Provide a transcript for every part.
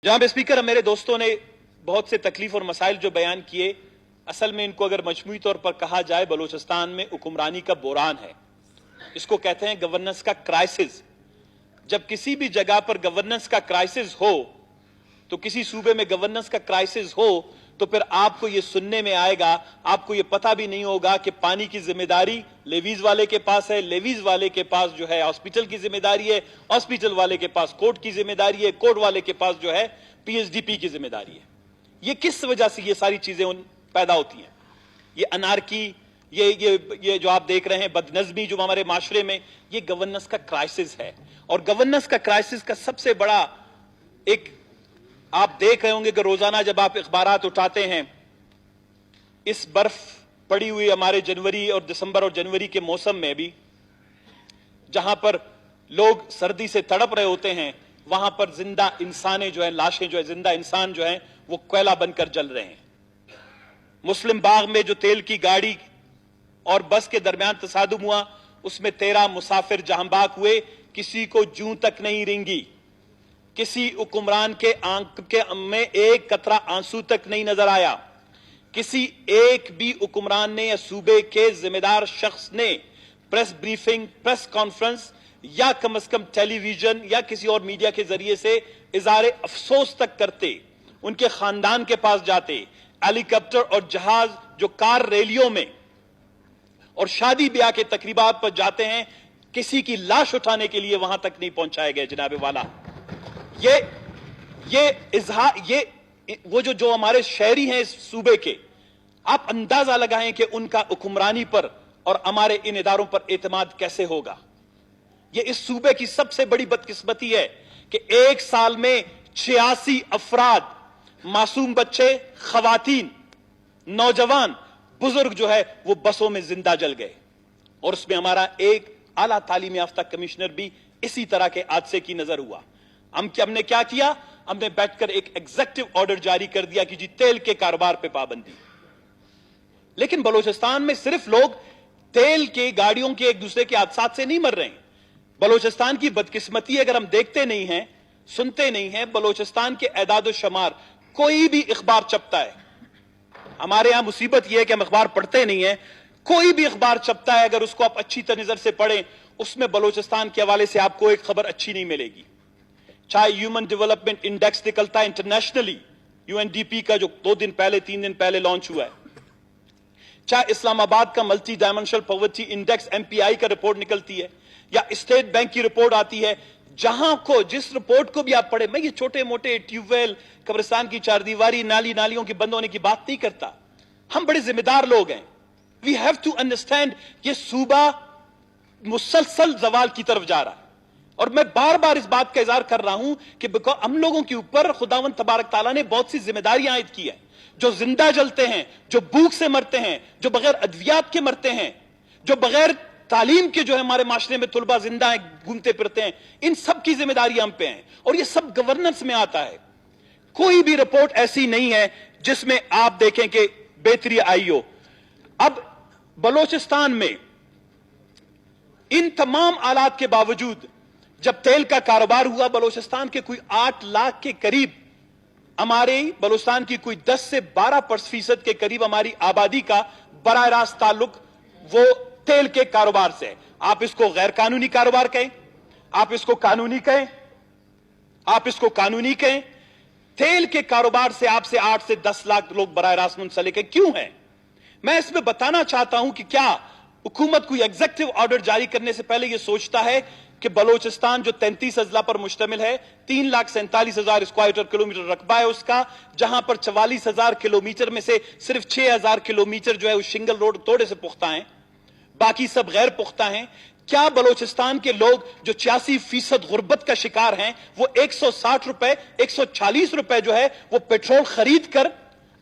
जनाब स्पीकर, मेरे दोस्तों ने बहुत से तकलीफ और मसाइल जो बयान किए, असल में इनको अगर मजमूई तौर पर कहा जाए, बलूचिस्तान में हुक्मरानी का बोरान है। इसको कहते हैं गवर्नेंस का क्राइसिस। जब किसी भी जगह पर गवर्नेंस का क्राइसिस हो, तो किसी सूबे में गवर्नेंस का क्राइसिस हो, तो फिर आपको यह सुनने में आएगा, आपको यह पता भी नहीं होगा कि पानी की जिम्मेदारी लेवीज वाले के पास है, लेवीज वाले के पास जो है हॉस्पिटल की जिम्मेदारी है, हॉस्पिटल वाले के पास कोर्ट की जिम्मेदारी है, कोर्ट वाले के पास जो है पीएचडीपी की जिम्मेदारी है। ये किस वजह से ये सारी चीजें पैदा होती हैं? ये अनारकी, ये जो आप देख रहे हैं बदनज़मी जो हमारे माशरे में, ये गवर्नेंस का क्राइसिस है। और गवर्नेंस का क्राइसिस का सबसे बड़ा एक आप देख रहे होंगे कि रोजाना जब आप अखबारात उठाते हैं, इस बर्फ पड़ी हुई हमारे जनवरी और दिसंबर और जनवरी के मौसम में भी, जहां पर लोग सर्दी से तड़प रहे होते हैं, वहां पर जिंदा इंसानें जो है, लाशें जो है, जिंदा इंसान जो है वो कोयला बनकर जल रहे हैं। मुस्लिम बाग में जो तेल की गाड़ी और बस के दरमियान तसादुम हुआ, उसमें 13 मुसाफिर जहांबाग हुए, किसी को जूं तक नहीं रेंगी, किसी हुक्मरान के आंख के में एक कतरा आंसू तक नहीं नजर आया। किसी एक भी हुक्मरान ने या सूबे के जिम्मेदार शख्स ने प्रेस ब्रीफिंग, प्रेस कॉन्फ्रेंस या कम से कम टेलीविजन या किसी और मीडिया के जरिए से इज़हार अफसोस तक करते, उनके खानदान के पास जाते, हेलीकॉप्टर और जहाज जो कार रैलियों में और शादी ब्याह के तकरीबात पर जाते हैं, किसी की लाश उठाने के लिए वहां तक नहीं पहुंचाए गए। जनाब वाला, ये वो जो हमारे शहरी हैं इस सूबे के, आप अंदाजा लगाएं कि उनका हुक्मरानी पर और हमारे इन इदारों पर एतमाद कैसे होगा। ये इस सूबे की सबसे बड़ी बदकिस्मती है कि एक साल में 86 अफराद, मासूम बच्चे, खवातीन, नौजवान, बुजुर्ग जो है वो बसों में जिंदा जल गए। और उसमें हमारा एक आला तालीम याफ्ता कमिश्नर भी इसी तरह के हादसे की नजर हुआ। हमने क्या किया? हमने बैठकर एक एग्जीक्यूटिव ऑर्डर जारी कर दिया कि जी तेल के कारोबार पे पाबंदी। लेकिन बलूचिस्तान में सिर्फ लोग तेल के गाड़ियों के एक दूसरे के हादसात से नहीं मर रहे हैं। बलूचिस्तान की बदकिस्मती अगर हम देखते नहीं हैं, सुनते नहीं हैं, बलूचिस्तान के एदाद शुमार, कोई भी अखबार छपता है, हमारे यहां मुसीबत यह है कि हम अखबार पढ़ते नहीं हैं, कोई भी अखबार छपता है, अगर उसको आप अच्छी नजर से पढ़ें, उसमें बलूचिस्तान के हवाले से आपको एक खबर अच्छी नहीं मिलेगी। चाहे ह्यूमन डेवलपमेंट इंडेक्स निकलता है इंटरनेशनली, यूएनडीपी का जो 2 दिन पहले 3 दिन पहले लॉन्च हुआ है, चाहे इस्लामाबाद का multi dimensional poverty index MPI का रिपोर्ट निकलती है, या स्टेट बैंक की रिपोर्ट आती है, जहां को जिस रिपोर्ट को भी आप पढ़े, मैं ये छोटे मोटे ट्यूबवेल, कब्रिस्तान की चारदीवारी, नालियों की बंद होने की बात नहीं करता। हम बड़े जिम्मेदार लोग हैं। वी हैव टू अंडरस्टैंड ये सूबा मुसलसल जवाल की तरफ जा रहा है। और मैं बार बार इस बात का इजहार कर रहा हूं कि हम लोगों के ऊपर खुदावंद तबारक ताला ने बहुत सी जिम्मेदारियां आयद की है। जो जिंदा जलते हैं, जो भूख से मरते हैं, जो बगैर अद्वियात के मरते हैं, जो बगैर तालीम के जो है हमारे माशरे में तुलबा जिंदा है, घूमते फिरते हैं, इन सब की जिम्मेदारी हम पे है। और ये सब गवर्नेंस में आता है। कोई भी रिपोर्ट ऐसी नहीं है जिसमें आप देखें कि बेहतरी आई हो। अब बलूचिस्तान में इन तमाम आलात के बावजूद जब तेल का कारोबार हुआ, बलूचिस्तान के कोई 8 लाख के करीब, हमारे बलूचिस्तान की कोई 10 से 12% के करीब हमारी आबादी का बराह रास्त ताल्लुक वो तेल के कारोबार से है। आप इसको गैर कानूनी कारोबार कहें, आप इसको कानूनी कहें, आप इसको कानूनी कहें, तेल के कारोबार से आपसे 8 से 10 लाख लोग बराह रास्त मुंसलिक है। क्यों है? मैं इसमें बताना चाहता हूं कि क्या हुकूमत कोई एग्जीक्यूटिव ऑर्डर जारी करने से पहले यह सोचता है कि बलूचिस्तान जो 33 अजला पर मुश्तमिल है, 3,47,000 स्क्वायर किलोमीटर रकबा है उसका, जहां पर 44,000 किलोमीटर में से सिर्फ 6,000 किलोमीटर जो है उस शिंगल रोड थोड़े से पुख्ता हैं, बाकी सब गैर पुख्ता हैं। क्या बलूचिस्तान के लोग जो 86% गुर्बत का शिकार हैं, वो 160 रुपए, 140 रुपए जो है वो पेट्रोल खरीद कर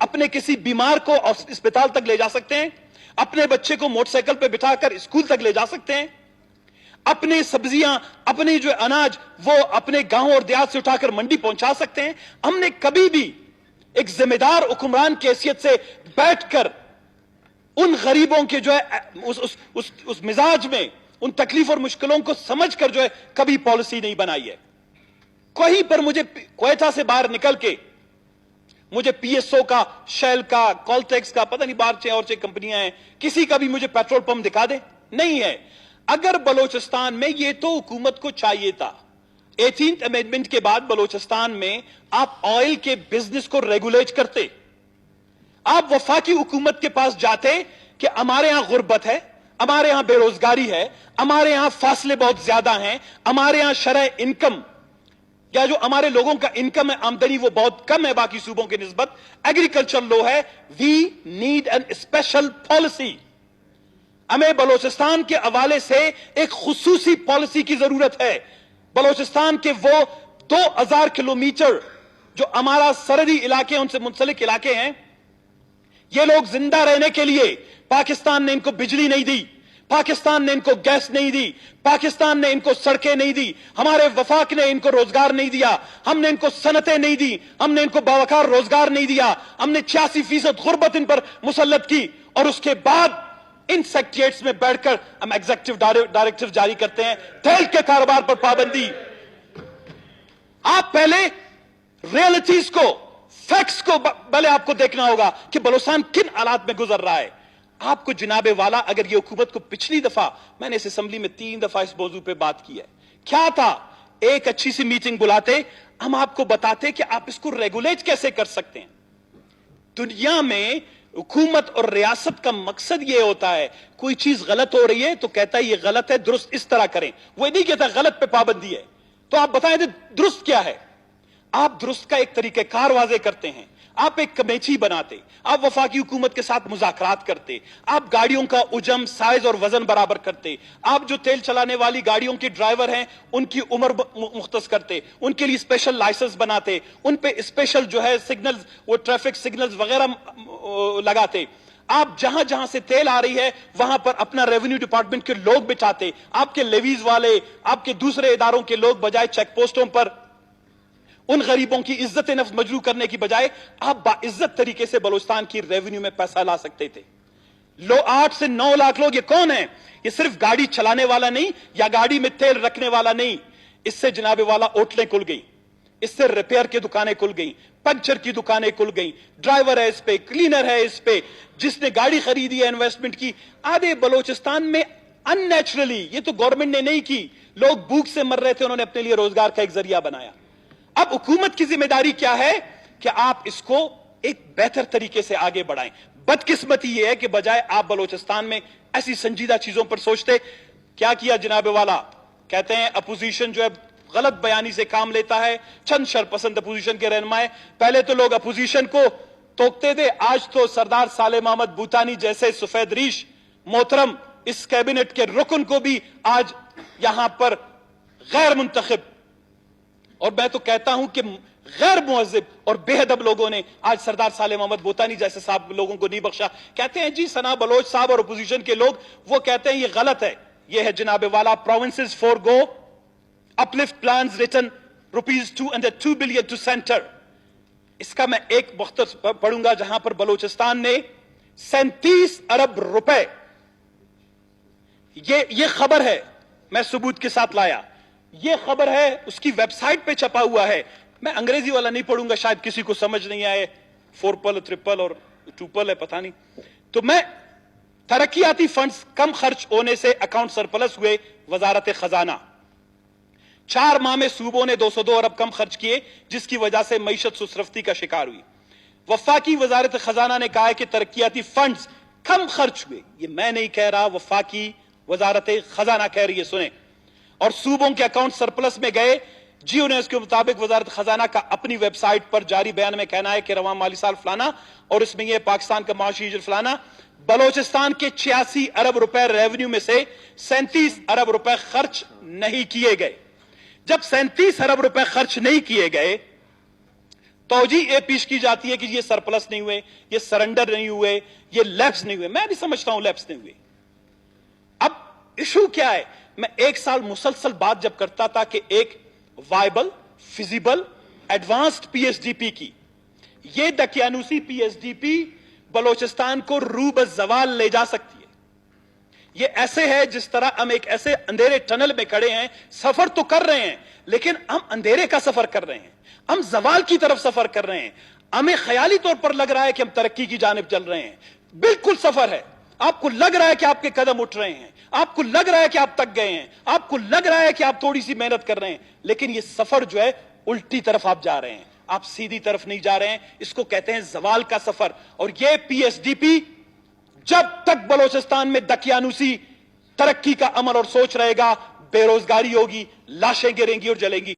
अपने किसी बीमार को अस्पताल तक ले जा सकते हैं, अपने बच्चे को मोटरसाइकिल पर बिठाकर स्कूल तक ले जा सकते हैं, अपने सब्जियां, अपने जो अनाज वो अपने गांव और देहात से उठाकर मंडी पहुंचा सकते हैं। हमने कभी भी एक जिम्मेदार हुक्मरान की हैसियत से बैठकर उन गरीबों के जो है उस मिजाज में, उन तकलीफ और मुश्किलों को समझकर जो है कभी पॉलिसी नहीं बनाई है। कहीं पर मुझे क्वेटा से बाहर निकल के मुझे पीएसओ का, शेल का, कॉलटेक्स का, पता नहीं बाहर और कंपनियां हैं, किसी का भी मुझे पेट्रोल पंप दिखा दे, नहीं है। अगर बलोचिस्तान में, ये तो हुकूमत को चाहिए था, 18th अमेंडमेंट के बाद बलोचिस्तान में आप ऑयल के बिजनेस को रेगुलेट करते, आप वफाकी हुकूमत के पास जाते कि हमारे यहां गुर्बत है, हमारे यहां बेरोजगारी है, हमारे यहां फासले बहुत ज्यादा हैं, हमारे यहां शरह इनकम या जो हमारे लोगों का इनकम है, आमदनी, वो बहुत कम है बाकी सूबों की निस्बत, एग्रीकल्चर लो है, we need an special policy. हमें बलोचिस्तान के हवाले से एक खुसूसी पॉलिसी की जरूरत है। बलोचिस्तान के वो 2000 किलोमीटर जो हमारा सरहदी इलाके, उनसे मुंसलिक इलाके हैं, ये लोग जिंदा रहने के लिए पाकिस्तान ने इनको बिजली नहीं दी, पाकिस्तान ने इनको गैस नहीं दी, पाकिस्तान ने इनको सड़कें नहीं दी, हमारे वफाक ने इनको रोजगार नहीं दिया, हमने इनको सनतें नहीं दी, हमने इनको बावकार रोजगार नहीं दिया, हमने 86% गुर्बत इन पर मुसल्लत की, और उसके बाद इन सेक्रेटरीट्स में बैठकर हम एग्जीक्यूटिव डायरेक्टिव जारी करते हैं, तेल के कारोबार पर पाबंदी। आप पहले रियलिटीज को, फैक्ट्स को पहले आपको देखना होगा कि बलोचिस्तान किन हालात में गुजर रहा है। आपको जनाबे वाला, अगर ये हुकूमत को, पिछली दफा मैंने इस असेंबली में 3 दफा इस मौजू पे बात की है, क्या था, एक अच्छी सी मीटिंग बुलाते, हम आपको बताते कि आप इसको रेगुलेट कैसे कर सकते हैं। दुनिया में हुकूमत और रियासत का मकसद यह होता है, कोई चीज गलत हो रही है तो कहता है ये गलत है, दुरुस्त इस तरह करें, वो नहीं कहता गलत पे पाबंदी है, तो आप बताएं दुरुस्त क्या है। आप दुरुस्त का एक तरीकेकार वाजे करते हैं, आप एक कमेटी बनाते, आप वफाकी हुकूमत के साथ मुज़ाकरात करते, आप गाड़ियों का उजम, साइज और वजन बराबर करते, आप जो तेल चलाने वाली गाड़ियों के ड्राइवर हैं उनकी उम्र मुख्तस करते, उनके लिए स्पेशल लाइसेंस बनाते, उन पे स्पेशल जो है सिग्नल्स, वो ट्रैफिक सिग्नल्स वगैरह लगाते। आप जहां जहां से तेल आ रही है वहां पर अपना रेवेन्यू डिपार्टमेंट के लोग बिठाते, आपके लेवीज वाले, आपके दूसरे इदारों के लोग, बजाय चेक पोस्टों पर उन गरीबों की इज्जत नफ्स मजरू करने की बजाय आप बाइज्जत तरीके से बलूचिस्तान की रेवेन्यू में पैसा ला सकते थे। 8 से 9 लाख लोग, ये कौन है? ये सिर्फ गाड़ी चलाने वाला नहीं या गाड़ी में तेल रखने वाला नहीं, इससे जनाबे वाला होटलें खुल गई, इससे रिपेयर की दुकानें खुल गई, पंचर की दुकानें खुल गई, ड्राइवर है इस पे, क्लीनर है इस पे, जिसने गाड़ी खरीदी है इन्वेस्टमेंट की। आधे बलोचिस्तान में अननेचुरली, ये तो गवर्नमेंट ने नहीं की, लोग भूख से मर रहे थे, उन्होंने अपने लिए रोजगार का एक जरिया बनाया। अब हुकूमत की जिम्मेदारी क्या है कि आप इसको एक बेहतर तरीके से आगे बढ़ाएं। बदकिस्मती यह है कि बजाय आप बलोचिस्तान में ऐसी संजीदा चीजों पर सोचते, क्या किया जनाबे वाला, कहते हैं अपोजिशन जो है गलत बयानी से काम लेता है, चंद शरपसंद अपोजिशन के रहनुमाए, पहले तो लोग अपोजिशन को टोकते थे, आज तो सरदार साले मोहम्मद बूटानी जैसे सफेद रीश मोहतरम इस कैबिनेट के रुकन को भी आज यहां पर गैर मुंतखब, और मैं तो कहता हूं कि गैर मुअज्जिब और बेहदब लोगों ने आज सरदार साले मोहम्मद बूटानी जैसे साहब लोगों को नहीं बख्शा। कहते हैं जी सना बलोच साहब और अपोजिशन के लोग, वो कहते हैं ये गलत है। ये है जनाबे वाला provinces forgo uplift plans return ₹202 billion to centre. इसका मैं एक मुख्तसर पढ़ूंगा जहां पर बलोचिस्तान ने 37 अरब रुपए, ये खबर है, मैं सबूत के साथ लाया, ये खबर है, उसकी वेबसाइट पे छपा हुआ है। मैं अंग्रेजी वाला नहीं पढ़ूंगा, शायद किसी को समझ नहीं आए, 4 ट्रिपल और 2 है, पता नहीं। तो मैं तरक्याती फंड्स कम खर्च होने से अकाउंट सरप्लस हुए वजारत खजाना। 4 माह में सूबों ने 202 अरब कम खर्च किए, जिसकी वजह से मईशत सुसरफ्ती का शिकार हुई। वफाकी वजारत खजाना ने कहा है कि तरक्याती फंड्स कम खर्च हुए, ये मैं नहीं कह रहा, वफाकी वजारत खजाना कह रही है, सुने। और सूबों के अकाउंट सरप्लस में गए। जियो ने इसके मुताबिक वजारत खजाना का अपनी वेबसाइट पर जारी बयान में कहना है कि रवां माली साल फलाना, और इसमें यह पाकिस्तान का माशी फलाना, बलोचिस्तान के 86 अरब रुपए रेवेन्यू में से 37 अरब रुपए खर्च नहीं किए गए। जब 37 अरब रुपए खर्च नहीं किए गए, तौजी ये पेश की जाती है कि ये सरप्लस नहीं हुए, ये सरेंडर नहीं हुए, ये लैप्स नहीं हुए। मैं भी समझता हूं लैप्स नहीं हुए। अब इशू क्या है? मैं 1 साल मुसलसल बात जब करता था कि एक वाइबल, फिजिबल, एडवांस्ड पीएसडीपी की, ये दकियानूसी पीएसडीपी बलोचिस्तान को रूब जवाल ले जा सकती है। یہ ایسے ہے جس طرح ہم ایک ایسے اندھیرے ٹنل میں کھڑے ہیں, سفر تو کر رہے ہیں لیکن ہم اندھیرے کا سفر کر رہے ہیں, ہم زوال کی طرف سفر کر رہے ہیں. ہمیں خیالی طور پر لگ رہا ہے کہ ہم ترقی کی جانب چل رہے ہیں, بالکل سفر ہے. آپ کو لگ رہا ہے کہ آپ کے قدم اٹھ رہے ہیں, آپ کو لگ رہا ہے کہ آپ تک گئے ہیں, آپ کو لگ رہا ہے کہ آپ تھوڑی سی محنت کر رہے ہیں, لیکن یہ سفر جو ہے الٹی طرف آپ جا رہے ہیں, آپ سیدھی طرف نہیں جا رہے ہیں. اس کو کہتے ہیں زوال کا سفر. اور یہ پی ایس ڈی پی جب تک بلوچستان میں دقیانوسی ترقی کا عمل اور سوچ رہے گا, بے روزگاری ہوگی, لاشیں گریں گی اور جلیں گی.